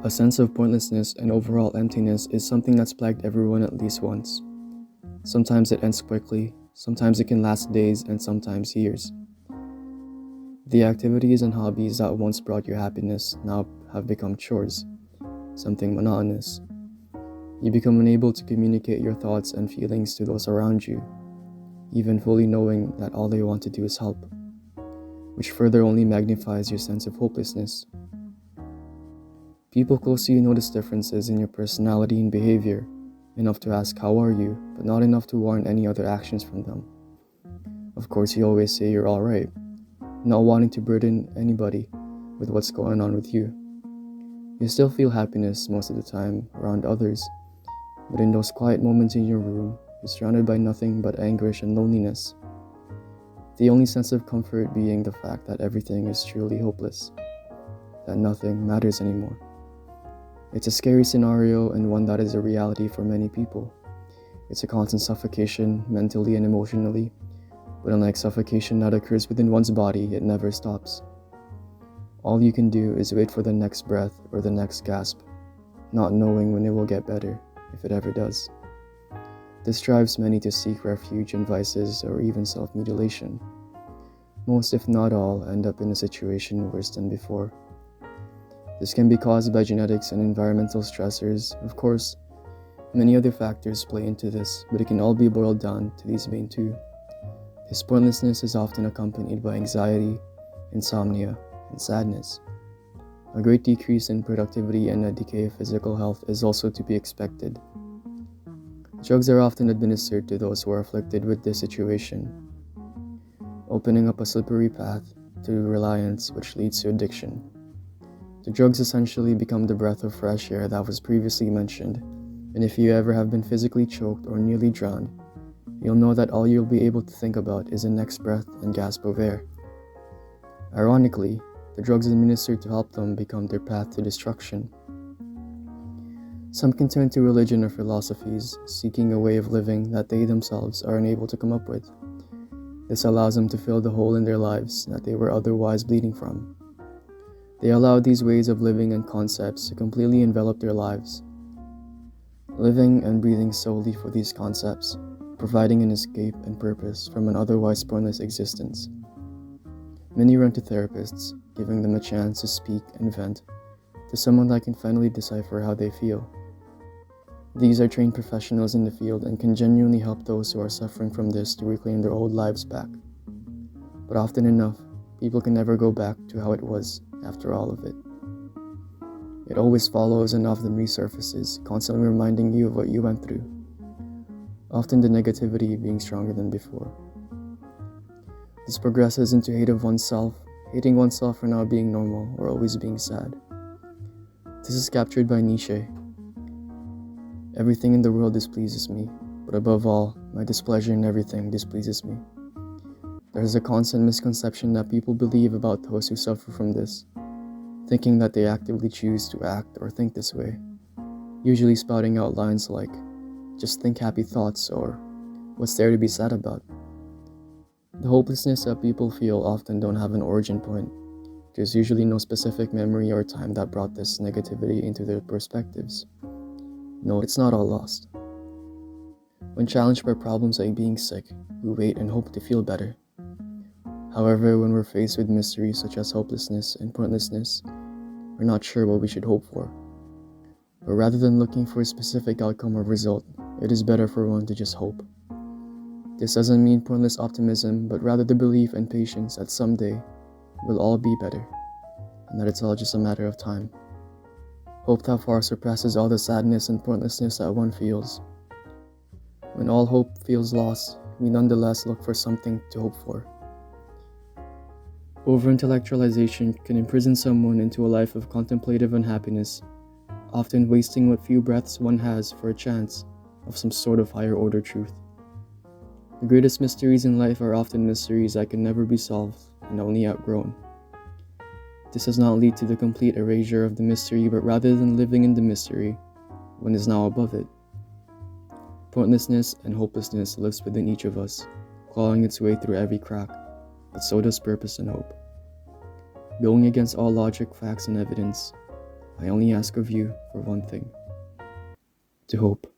A sense of pointlessness and overall emptiness is something that's plagued everyone at least once. Sometimes it ends quickly, sometimes it can last days, and sometimes years. The activities and hobbies that once brought you happiness now have become chores, something monotonous. You become unable to communicate your thoughts and feelings to those around you, even fully knowing that all they want to do is help, which further only magnifies your sense of hopelessness. People close to you notice differences in your personality and behavior, enough to ask how are you, but not enough to warrant any other actions from them. Of course, you always say you're alright, not wanting to burden anybody with what's going on with you. You still feel happiness most of the time around others, but in those quiet moments in your room, you're surrounded by nothing but anguish and loneliness. The only sense of comfort being the fact that everything is truly hopeless, that nothing matters anymore. It's a scary scenario and one that is a reality for many people. It's a constant suffocation, mentally and emotionally, but unlike suffocation that occurs within one's body, it never stops. All you can do is wait for the next breath or the next gasp, not knowing when it will get better, if it ever does. This drives many to seek refuge in vices or even self-mutilation. Most, if not all, end up in a situation worse than before. This can be caused by genetics and environmental stressors. Of course, many other factors play into this, but it can all be boiled down to these main two. This pointlessness is often accompanied by anxiety, insomnia, and sadness. A great decrease in productivity and a decay of physical health is also to be expected. Drugs are often administered to those who are afflicted with this situation, opening up a slippery path to reliance which leads to addiction. The drugs essentially become the breath of fresh air that was previously mentioned, and if you ever have been physically choked or nearly drowned, you'll know that all you'll be able to think about is the next breath and gasp of air. Ironically, the drugs administered to help them become their path to destruction. Some can turn to religion or philosophies, seeking a way of living that they themselves are unable to come up with. This allows them to fill the hole in their lives that they were otherwise bleeding from. They allow these ways of living and concepts to completely envelop their lives, living and breathing solely for these concepts, providing an escape and purpose from an otherwise pointless existence. Many run to therapists, giving them a chance to speak and vent to someone that can finally decipher how they feel. These are trained professionals in the field and can genuinely help those who are suffering from this to reclaim their old lives back. But often enough, people can never go back to how it was after all of it. It always follows and often resurfaces, constantly reminding you of what you went through, often the negativity being stronger than before. This progresses into hate of oneself, hating oneself for not being normal or always being sad. This is captured by Nietzsche. Everything in the world displeases me, but above all, my displeasure in everything displeases me. There is a constant misconception that people believe about those who suffer from this, thinking that they actively choose to act or think this way, usually spouting out lines like, "Just think happy thoughts," or "What's there to be sad about?" The hopelessness that people feel often don't have an origin point. There's usually no specific memory or time that brought this negativity into their perspectives. No, it's not all lost. When challenged by problems like being sick, we wait and hope to feel better. However, when we're faced with mysteries such as hopelessness and pointlessness, we're not sure what we should hope for. But rather than looking for a specific outcome or result, it is better for one to just hope. This doesn't mean pointless optimism, but rather the belief and patience that someday we'll all be better, and that it's all just a matter of time. Hope that far surpasses all the sadness and pointlessness that one feels. When all hope feels lost, we nonetheless look for something to hope for. Over-intellectualization can imprison someone into a life of contemplative unhappiness, often wasting what few breaths one has for a chance of some sort of higher order truth. The greatest mysteries in life are often mysteries that can never be solved and only outgrown. This does not lead to the complete erasure of the mystery, but rather than living in the mystery, one is now above it. Pointlessness and hopelessness lives within each of us, clawing its way through every crack, but so does purpose and hope. Going against all logic, facts, and evidence, I only ask of you for one thing: to hope.